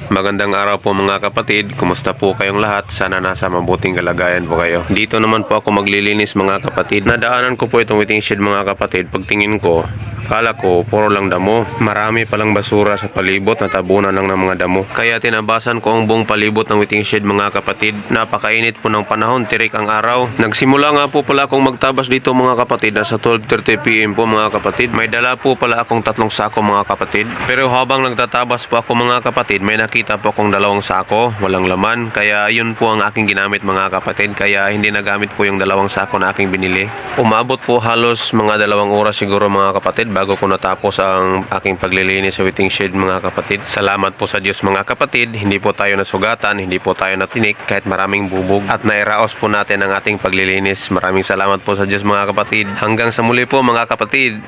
Magandang araw po mga kapatid, kumusta po kayong lahat? Sana nasa mabuting kalagayan po kayo. Dito naman po ako maglilinis mga kapatid. Nadaanan ko po itong waiting shed mga kapatid. Pagtingin ko, akala ko puro lang damo. Marami palang basura sa palibot na tabunan lang ng mga damo. Kaya tinabasan ko ang buong palibot ng waiting shed mga kapatid. Napakainit po ng panahon, tirik ang araw. Nagsimula nga po pala akong magtabas dito mga kapatid. Nasa 12:30 PM po mga kapatid. May dala po pala akong 3 sako mga kapatid. Pero habang nagtatabas po ako mga kapatid, may nakita po akong 2 sako, walang laman. Kaya yun po ang aking ginamit mga kapatid. Kaya hindi nagamit po yung 2 sako na aking binili. Umabot po halos mga 2 oras siguro mga kapatid bago ko natapos ang aking paglilinis sa waiting shed mga kapatid. Salamat po sa Diyos mga kapatid. Hindi po tayo nasugatan, hindi po tayo natinik kahit maraming bubog. At nairaos po natin ang ating paglilinis. Maraming salamat po sa Diyos mga kapatid. Hanggang sa muli po mga kapatid.